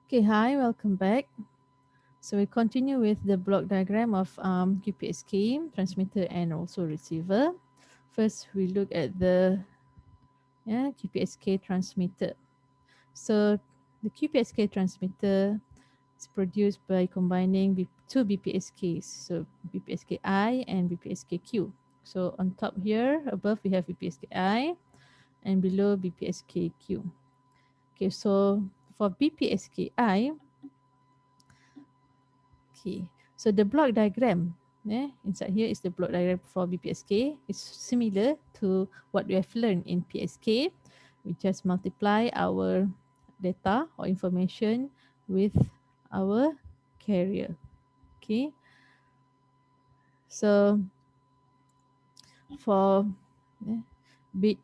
Okay, hi, welcome back. So we continue with the block diagram of QPSK, transmitter and also receiver. First, we look at the QPSK transmitter. So the QPSK transmitter is produced by combining two BPSKs, so BPSK-I and BPSK-Q. So on top here, above we have BPSK-I and below BPSK-Q. Okay, so for BPSK-I, okay, so the block diagram inside here is the block diagram for BPSK. It's similar to what we have learned in PSK. We just multiply our data or information with our carrier. Okay, so for bit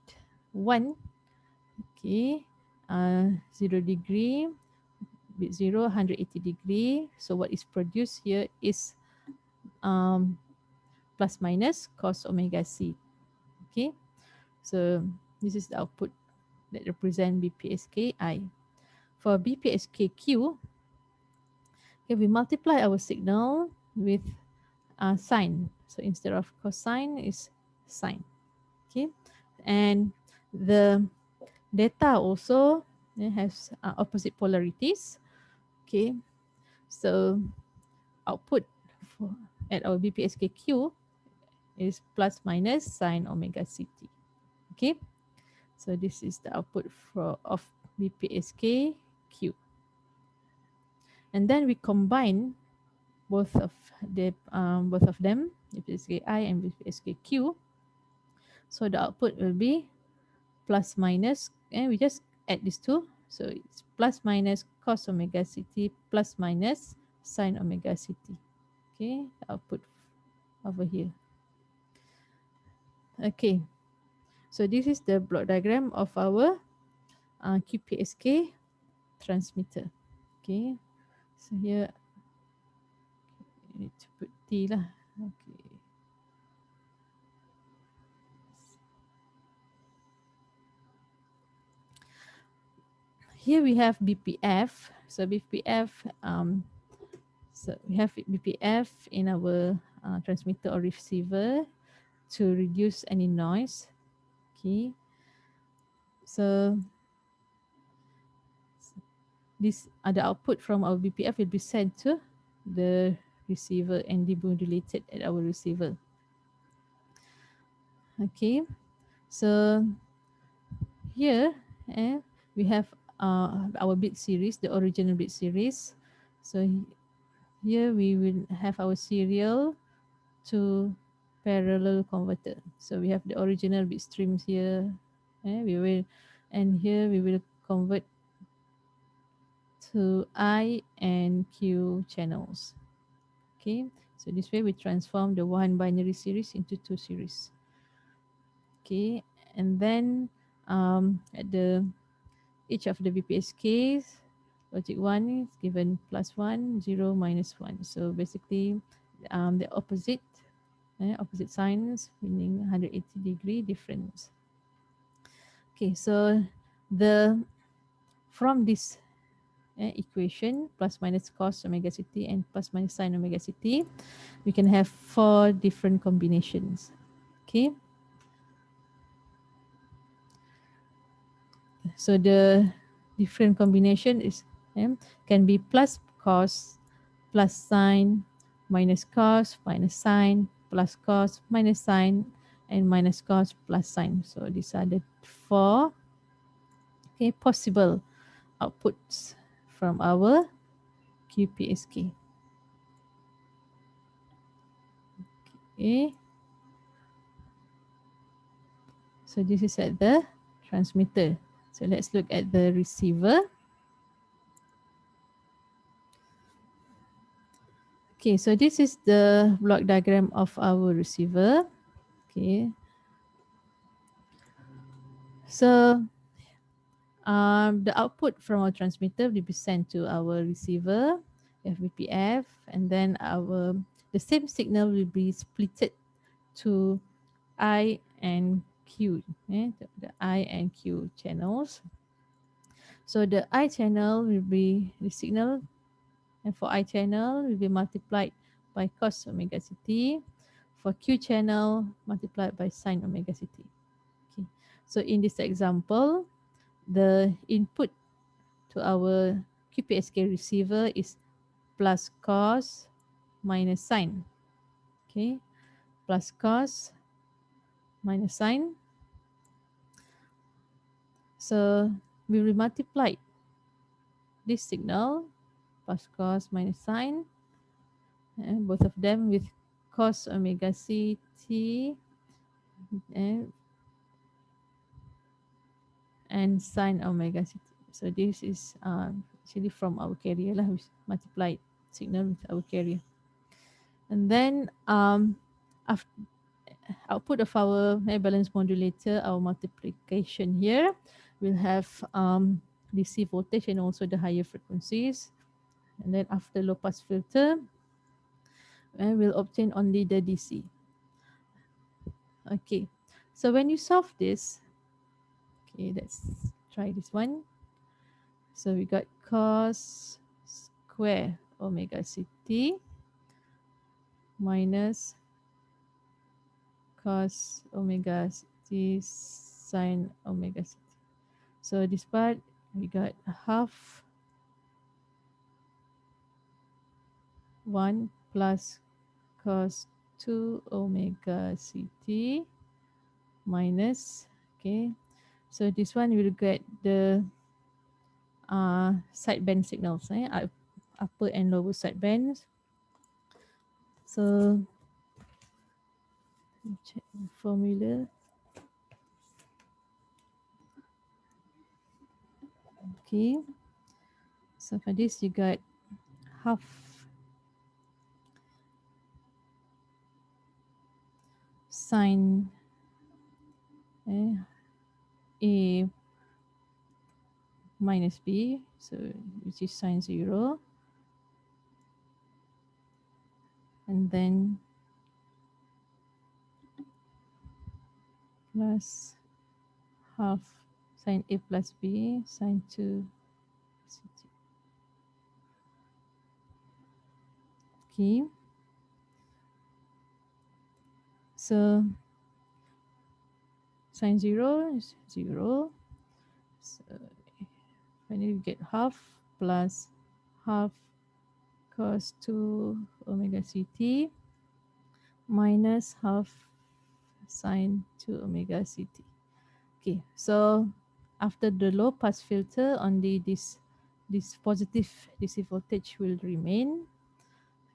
1, okay, 0 degree, bit 0, 180 degree. So what is produced here is um, plus minus cos omega c. Okay, so this is the output that represent BPSK-I. For BPSK-Q, okay, we multiply our signal with sine. So instead of cosine is sine. Okay, and the data also has opposite polarities. Okay, so output for, at our BPSK-Q is plus minus sine omega ct. Okay, so this is the output of BPSK-Q. And then we combine both of them, BPSK-I and BPSK-Q. So the output will be plus minus, and we just add these two. So it's plus minus cos omega ct plus minus sine omega ct. Okay, the output over here. Okay, so this is the block diagram of our QPSK transmitter. Okay, so here you need to put T lah. Okay. Here we have BPF. So BPF, so we have BPF in our transmitter or receiver to reduce any noise. Okay. So this the output from our BPF will be sent to the receiver and demodulated at our receiver. Okay. So here we have our bit series, the original bit series. So here we will have our serial to parallel converter. So we have the original bit streams here. We will, and here we will convert to I and Q channels. Okay, so this way we transform the one binary series into two series. Okay, and then at the each of the BPSKs, logic 1 is given plus 1, 0, minus 1. So basically the opposite signs, meaning 180 degree difference. Okay, so the from this equation, plus minus cos omega ct and plus minus sine omega ct, we can have 4 different combinations. Okay, so the different combination is can be plus cos, plus sine, minus cos, minus sine, plus cos, minus sine, and minus cos plus sine. So these are the 4 possible outputs from our QPSK. Okay, so this is at the transmitter. So let's look at the receiver. Okay, so this is the block diagram of our receiver. Okay, so the output from our transmitter will be sent to our receiver, FBPF, and then the same signal will be splitted to I and Q, the I and Q channels. So the I channel will be the signal, and for I channel will be multiplied by cos omega ct. For Q channel, multiplied by sine omega ct. Okay. So in this example, the input to our QPSK receiver is plus cos minus sine. Okay, plus cos minus sine. So we will multiply this signal, plus cos minus sine, and both of them with cos omega ct and, and sine omega ct. So this is actually from our carrier lah, we multiplied signal with our carrier. And then after output of our balance modulator, our multiplication here will have DC voltage and also the higher frequencies. And then after low pass filter, we'll obtain only the DC. Okay, so when you solve this, okay, let's try this one. So we got cos square omega ct minus cos omega ct sine omega ct. So this part we got half 1 plus cos 2 omega ct minus, okay, so this one will get the sideband signals, upper and lower sidebands. So check the formula. Okay, so for this you got half sine A minus B, so which is sine 0, and then plus half sine A plus B sine 2 ct. Okay, so sine 0 is 0, so finally you get half plus half cos 2 omega ct minus half sine 2 omega ct. Okay, so after the low pass filter, only this positive DC voltage will remain.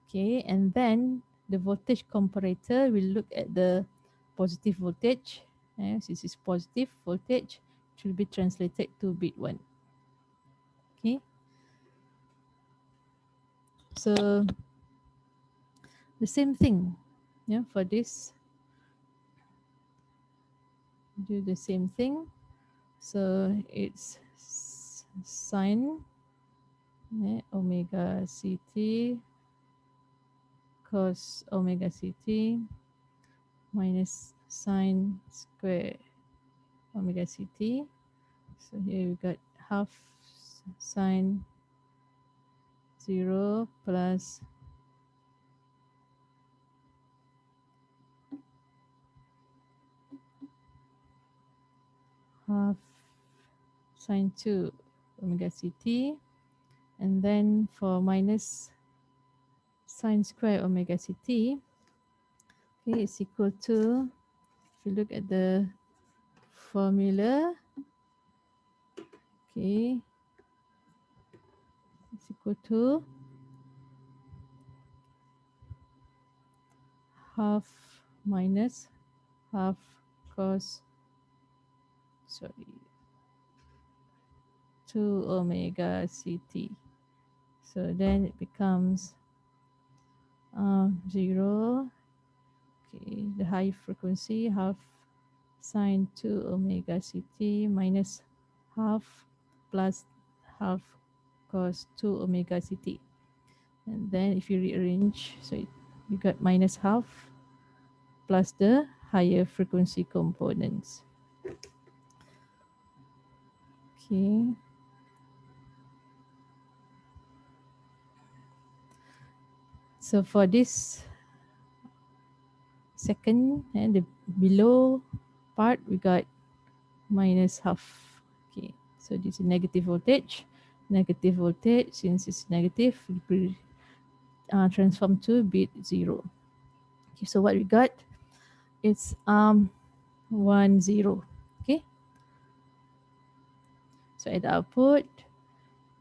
Okay, and then the voltage comparator will look at the positive voltage. Since it's positive voltage, it will be translated to bit 1. Okay, so the same thing, for this, do the same thing. So it's sine omega ct cos omega ct minus sine square omega ct. So here we got half sine 0 plus half sine 2 omega ct, and then for minus sine square omega ct, okay, is equal to, if you look at the formula, okay, it's equal to half minus half cos, sorry, 2 omega ct. So then it becomes 0. Okay, the high frequency, half sine 2 omega ct minus half plus half cos 2 omega ct. And then if you rearrange, so you got minus half plus the higher frequency components. Okay, So for this second and the below part, we got minus half. Okay, so this is negative voltage. Negative voltage, since it's negative, we transform to bit 0. Okay, so what we got is 1 0. Okay, so at the output,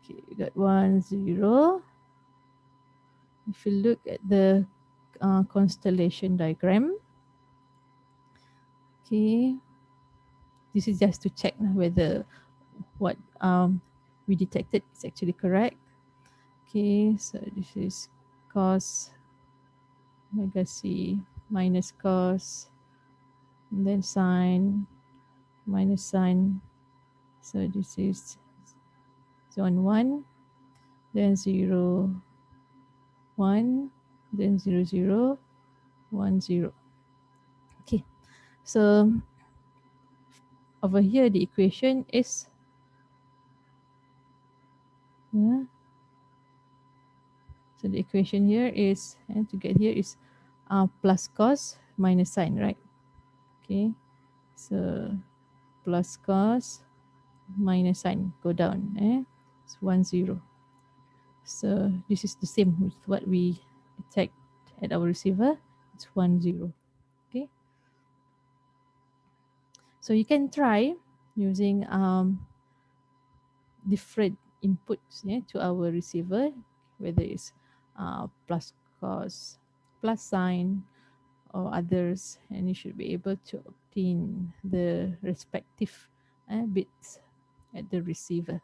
okay, we got 1 0. If you look at the constellation diagram, okay, this is just to check whether what we detected is actually correct. Okay, so this is cos omega c minus cos, and then sine minus sine. So this is zone 1, then 0, 1, then 0, 0, 1, 0. Okay, so over here the equation is yeah. So the equation here is, and to get here is plus cos minus sine, right? Okay, so plus cos minus sine go down. It's 1 0. So this is the same with what we detect at our receiver. It's 1 0. Okay, so you can try using different inputs to our receiver, whether it's plus cos, plus sine, or others, and you should be able to obtain the respective bits at the receiver.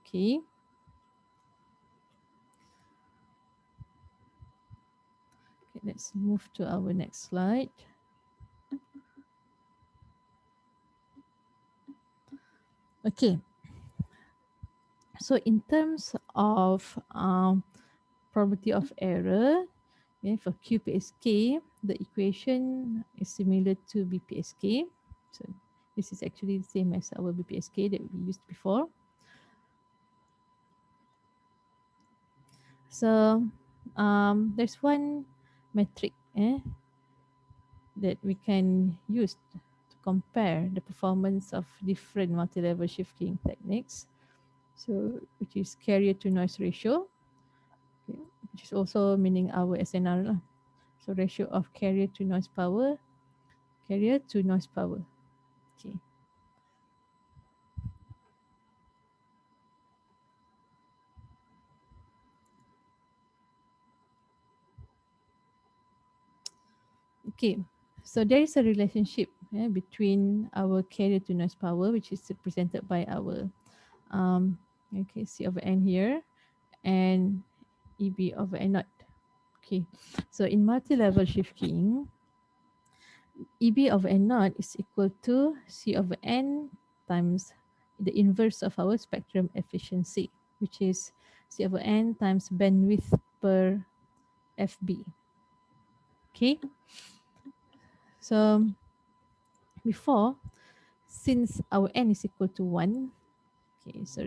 Okay. Okay, let's move to our next slide. Okay, so in terms of probability of error, for QPSK, the equation is similar to BPSK. So this is actually the same as our BPSK that we used before. So there's one metric that we can use to compare the performance of different multi-level shifting techniques. So which is carrier to noise ratio, okay, which is also meaning our SNR lah. So ratio of carrier to noise power, carrier to noise power. Okay. Okay. So there is a relationship between our carrier to noise power, which is represented by our okay, C over N here, and EB over N naught. Okay. So in multi-level shifting, EB over N naught is equal to C over N times the inverse of our spectrum efficiency, which is C over N times bandwidth per FB. Okay. So before, since our N is equal to 1, okay, so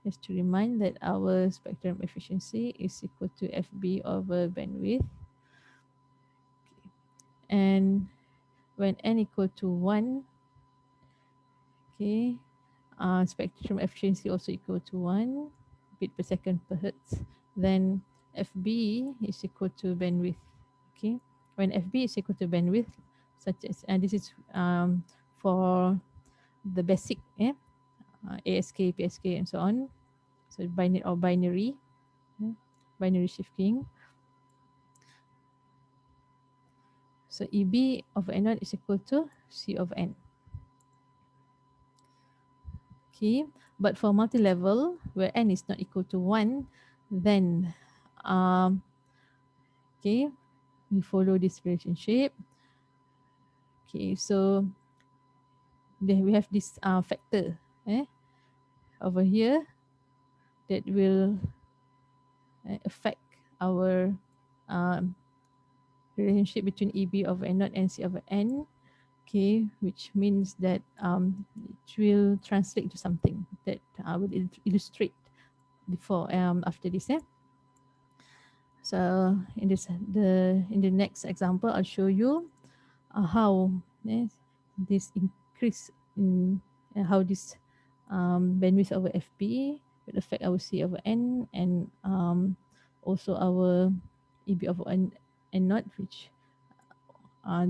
just to remind that our spectrum efficiency is equal to FB over bandwidth. And when N equal to 1, okay, spectrum efficiency also equal to 1 bit per second per hertz. Then FB is equal to bandwidth. Okay, when FB is equal to bandwidth, such as, and this is for the basic ASK, PSK, and so on. So binary or binary, binary shifting. So EB of N1 is equal to C of N. Okay, but for multi-level, where N is not equal to 1, then okay, we follow this relationship. Okay, so then we have this factor over here that will affect our um, relationship between EB over N0 and C over N. Okay, which means that it will translate to something that I will illustrate before after this. So in the next example, I'll show you how this increase in how this bandwidth over FP will affect our C over N and also our EB over N naught, which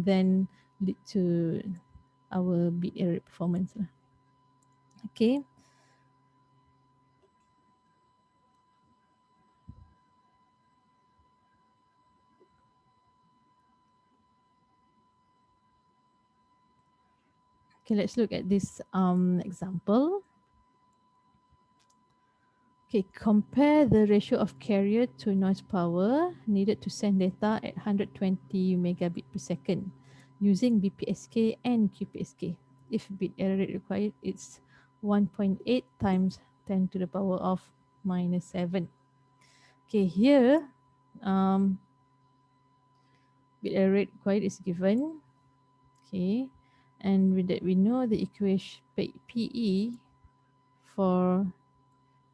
then lead to our bit error performance lah. Okay. Okay, let's look at this example. Okay, compare the ratio of carrier to noise power needed to send data at 120 megabit per second using BPSK and QPSK. If bit error rate required, it's 1.8 times 10 to the power of minus 7. Okay, here bit error rate required is given. Okay, and with that we know the equation PE for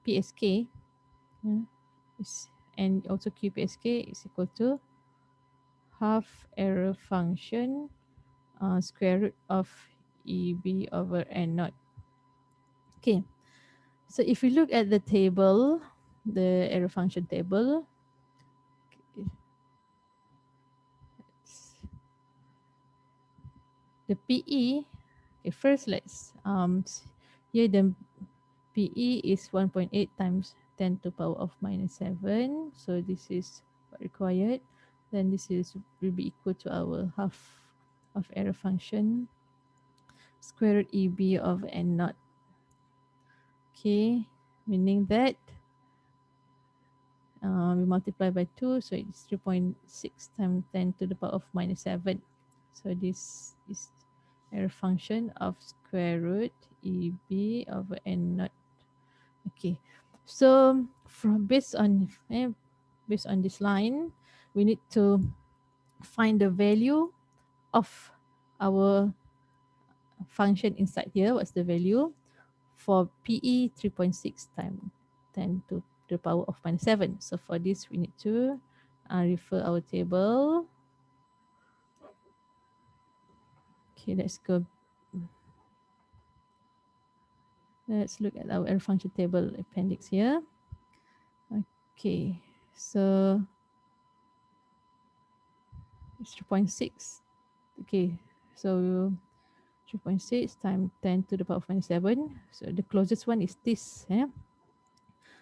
PSK, yeah, and also QPSK is equal to half error function square root of EB over N naught. Okay, so if we look at the table, the error function table, the PE, okay, first let's here the PE is 1.8 times 10 to the power of minus 7. So this is what required. Then this is will be equal to our half of error function square root EB of N naught. Okay, meaning that we multiply by 2, so it's 3.6 times 10 to the power of minus 7. So this is error function of square root EB over N naught. Okay, so based on this line, we need to find the value of our function inside here. What's the value for PE 3.6 times 10 to the power of minus 7. So for this, we need to refer our table. Okay, let's go. Let's look at our error function table appendix here. Okay, so it's 3.6. Okay, so 3.6 times 10 to the power of minus 7. So the closest one is this.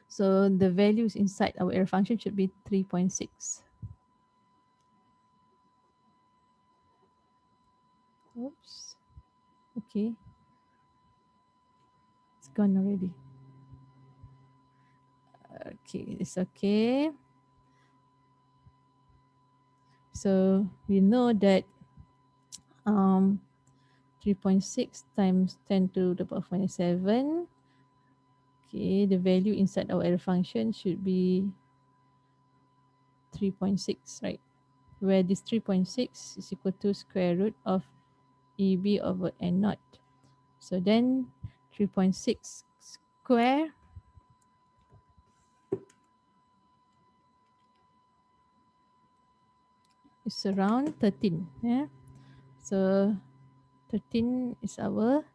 So the values inside our error function should be 3.6. Oops. Okay. It's gone already. Okay, it's okay. So we know that 3.6 times 10 to the power of minus 7. Okay, the value inside our error function should be 3.6, right? Where this 3.6 is equal to square root of EB over N naught. So then 3.6 square is around 13. Yeah. So 13 is our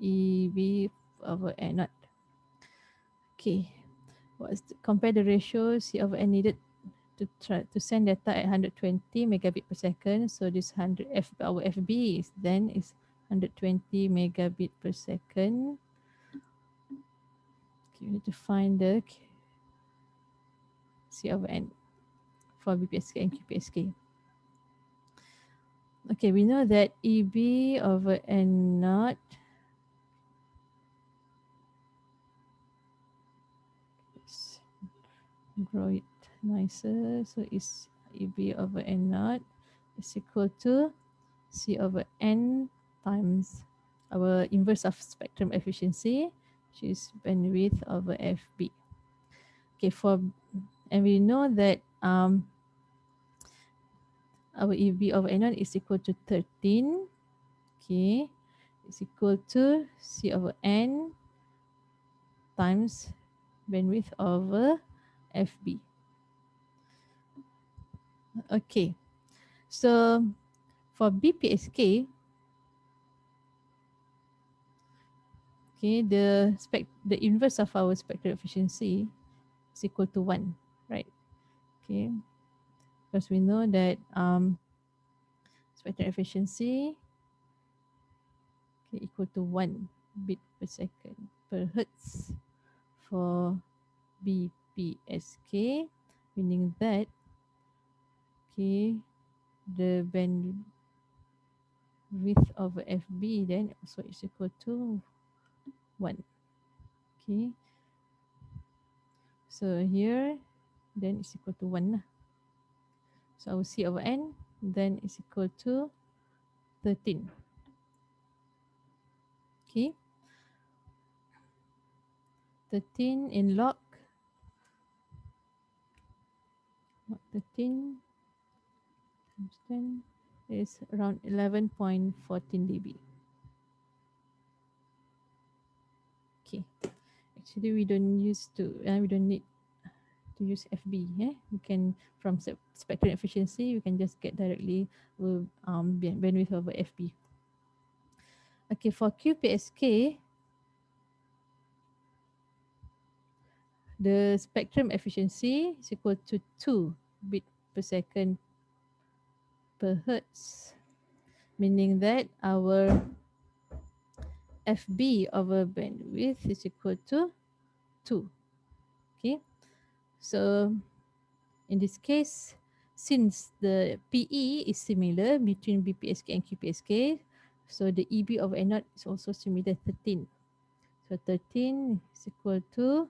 EB over N naught. Okay. Compare the ratio C over N needed to send data at 120 megabit per second. So this 100 our FB is 120 megabit per second. Okay, we need to find the C over N for BPSK and QPSK. Okay, we know that EB over N naught draw it nicer. So it's EB over N naught is equal to C over N times our inverse of spectrum efficiency, which is bandwidth over FB. Okay, and we know that our EB over N naught is equal to 13. Okay, it's equal to C over N times bandwidth over FB. Okay, so for BPSK, okay, the inverse of our spectral efficiency is equal to 1, right? Okay, because we know that spectral efficiency, okay, equal to 1 bit per second per hertz for BPSK, meaning that, okay, the bandwidth over FB then also is equal to 1. Okay, so here then is equal to 1 lah. So our C over N then is equal to 13. Okay, 13 in log, 13 times 10 is around 11.14 dB. Okay, actually we don't need to use FB. We can, from spectral efficiency, we can just get directly with bandwidth over FB. Okay, for QPSK, the spectrum efficiency is equal to 2 bit per second per hertz, meaning that our FB over bandwidth is equal to 2. Okay, so in this case, since the PE is similar between BPSK and QPSK, so the EB over N naught is also similar, 13. So 13 is equal to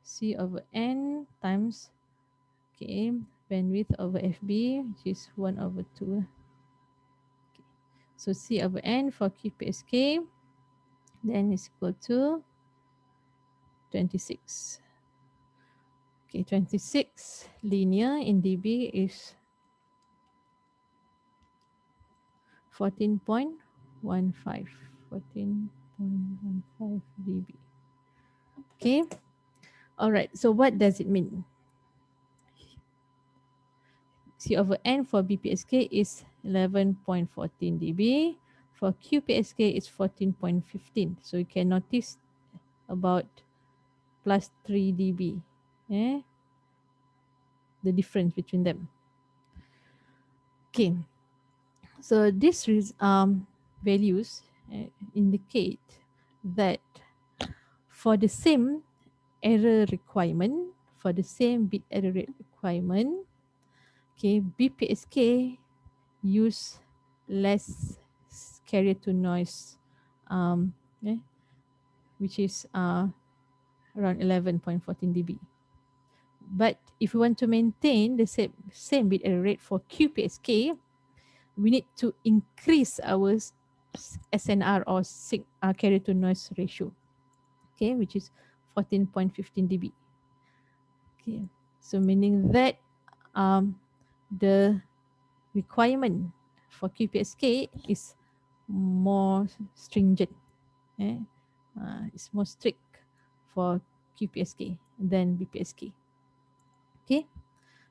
C over N times, okay, bandwidth over FB, which is 1 over 2. Okay. So C over N for QPSK then is equal to 26. Okay, 26 linear in dB is 14.15. 14.15 dB. Okay. All right. So what does it mean? C over N for BPSK is 11.14 dB. For QPSK it's 14.15. So you can notice about plus 3 dB. The difference between them. Okay. So these values indicate that for the same error requirement, for the same bit error rate requirement, okay, BPSK use less carrier to noise, um, eh, which is around 11.14 dB. But if we want to maintain the same bit error rate for QPSK, we need to increase our SNR or carrier to noise ratio, okay, which is 14.15 dB. Okay, so meaning that the requirement for QPSK is more stringent. It's more strict for QPSK than BPSK. Okay,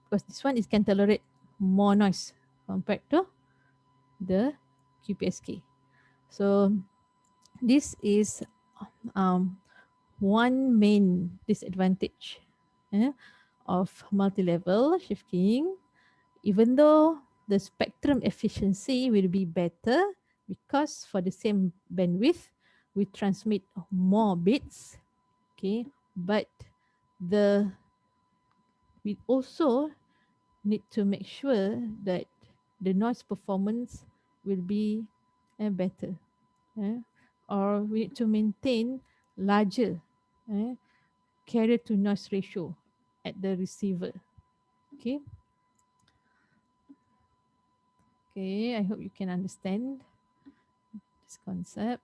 because this one is can tolerate more noise compared to the QPSK. So this is um, one main disadvantage of multi-level shift keying. Even though the spectrum efficiency will be better because for the same bandwidth we transmit more bits, okay, but the we also need to make sure that the noise performance will be better, eh? Or we need to maintain larger carrier to noise ratio at the receiver. Okay, okay, I hope you can understand this concept.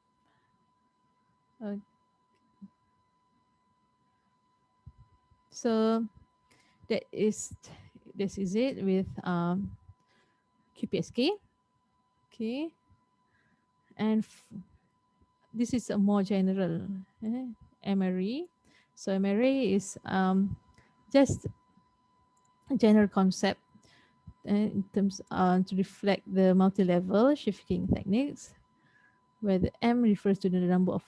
So that is this is it with QPSK. Okay, and this is a more general MRE. So MRA is just a general concept in terms to reflect the multi-level shifting techniques, where the M refers to the number of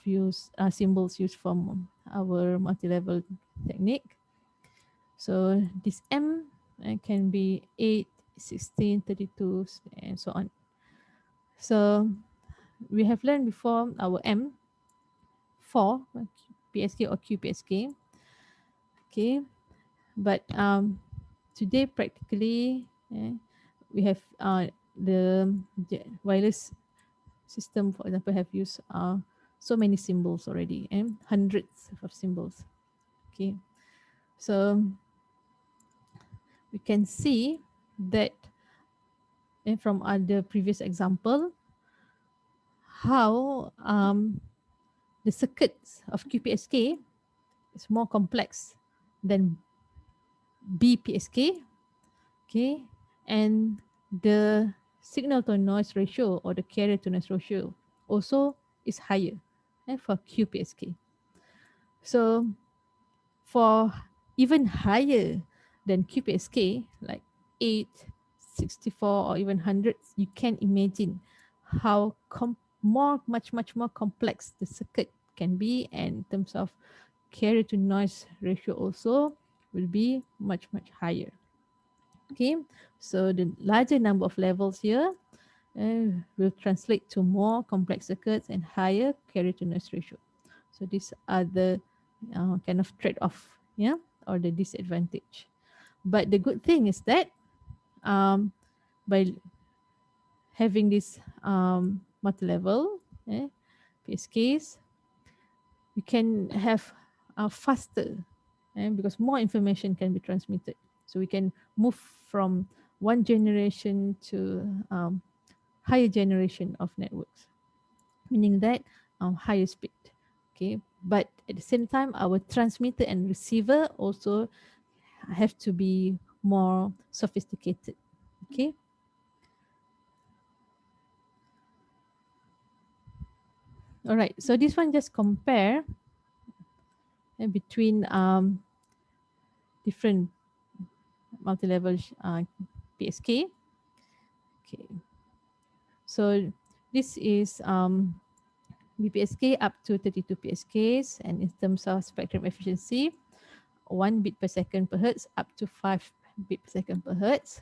symbols used from our multi-level technique. So this M can be 8, 16, 32, and so on. So we have learned before our M for PSK or QPSK. Okay, but today practically we have the wireless system, for example, have used so many symbols already and hundreds of symbols. Okay, so we can see that from other previous example how the circuits of QPSK is more complex than BPSK. Okay, and the signal to noise ratio or the carrier to noise ratio also is higher for QPSK. So for even higher than QPSK, like 8, 64, or even hundreds, you can imagine how much more complex the circuit can be, and in terms of carrier to noise ratio also will be much higher. Okay, so the larger number of levels here will translate to more complex circuits and higher carrier to noise ratio. So these are the kind of trade-off, yeah, or the disadvantage. But the good thing is that by having this multi-level PSKs, we can have faster, because more information can be transmitted. So we can move from one generation to higher generation of networks, meaning that higher speed. Okay, but at the same time, our transmitter and receiver also have to be more sophisticated. Okay, all right. So this one just compare between different multi-level PSK. Okay, so this is BPSK up to 32 PSKs, and in terms of spectrum efficiency, 1 bit per second per hertz up to 5 bit per second per hertz.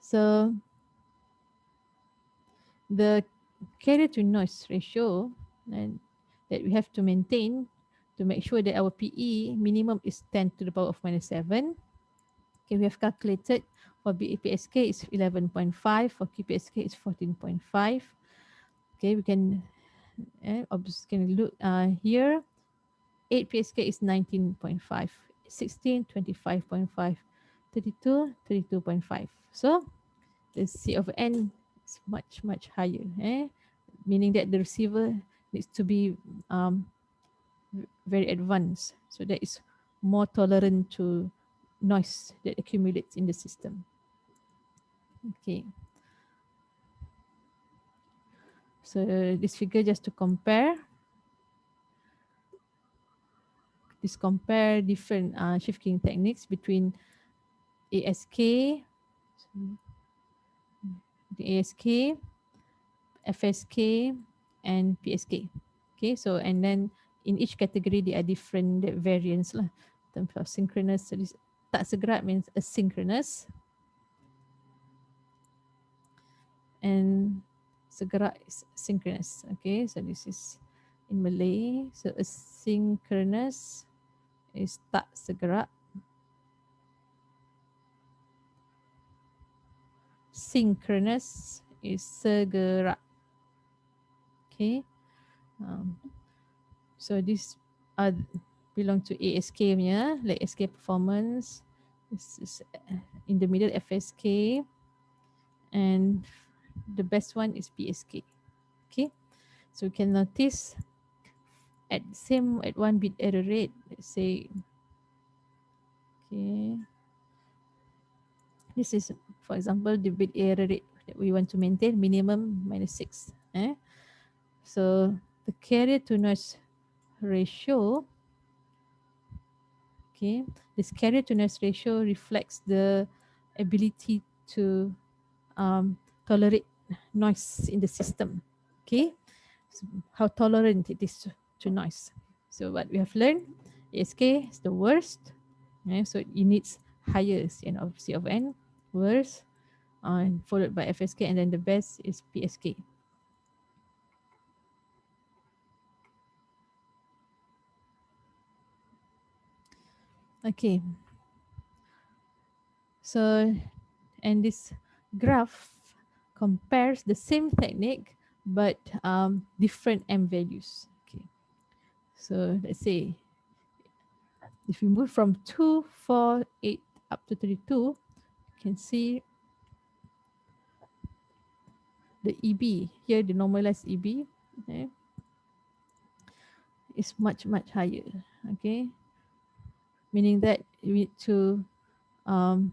So the carrier to noise ratio and that we have to maintain to make sure that our PE minimum is 10 to the power of minus 7. Okay, we have calculated for BPSK is 11.5, for QPSK is 14.5. Okay, we can can look here. 8 PSK is 19.5, 16, 25.5, 32, 32.5. So the C of N is much higher, meaning that the receiver needs to be very advanced, so that is more tolerant to noise that accumulates in the system. Okay, so this figure just to compare different shifting techniques between ASK, the ASK, FSK, and PSK. Okay, so and then in each category there are different variants lah. In terms of synchronous, so this tak segerak means asynchronous, and segerak is synchronous. Okay, so this is in Malay. So asynchronous is tak segerak. Synchronous is segerak. Okay, um, so this belong to ASK punya, like SK performance. This is in the middle FSK, and the best one is PSK. Okay, so we can notice at 1 bit error rate, let's say, okay, this is for example the bit error rate that we want to maintain minimum -6. So the carrier to noise ratio Okay, this carrier to noise ratio reflects the ability to tolerate noise in the system. Okay, so how tolerant it is to noise. So what we have learned, ASK is the worst. Okay, so it needs higher C of N, worst, followed by FSK, and then the best is PSK. Okay, so and this graph compares the same technique but different M values. Okay, so let's say if we move from 2, 4, 8 up to 32, you can see the EB here, the normalized EB, okay, is much much higher. Okay, meaning that we need to um,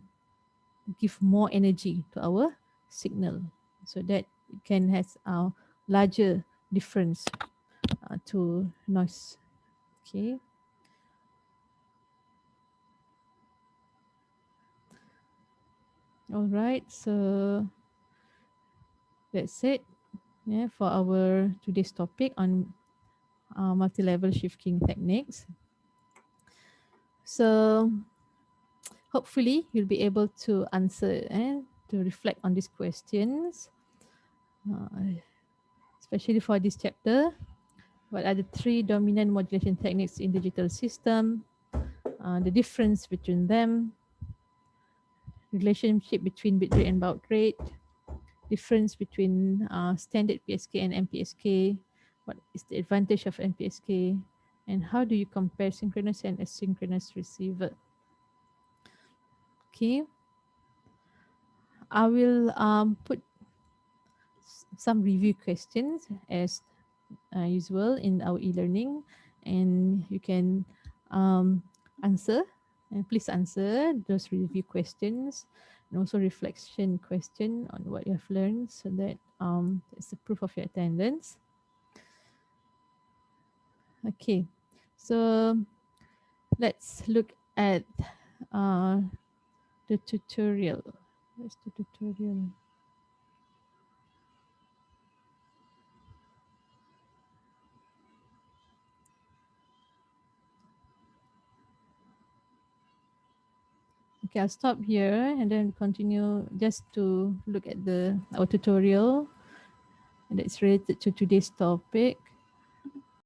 give more energy to our signal so that it can has a larger difference to noise. Okay, all right, so that's it, yeah, for our today's topic on multi-level shifting techniques. So hopefully you'll be able to answer and to reflect on these questions, uh, especially for this chapter. What are the three dominant modulation techniques in digital system? The difference between them, relationship between bit rate and baud rate, difference between standard PSK and MPSK, what is the advantage of MPSK, and how do you compare synchronous and asynchronous receiver? Okay, I will put some review questions as usual in our e-learning, and you can um, answer, and please answer those review questions and also reflection question on what you have learned, so that it's a proof of your attendance. Okay, so let's look at uh, the tutorial. Where's the tutorial? Okay, I'll stop here and then continue just to look at the our tutorial that's related to today's topic.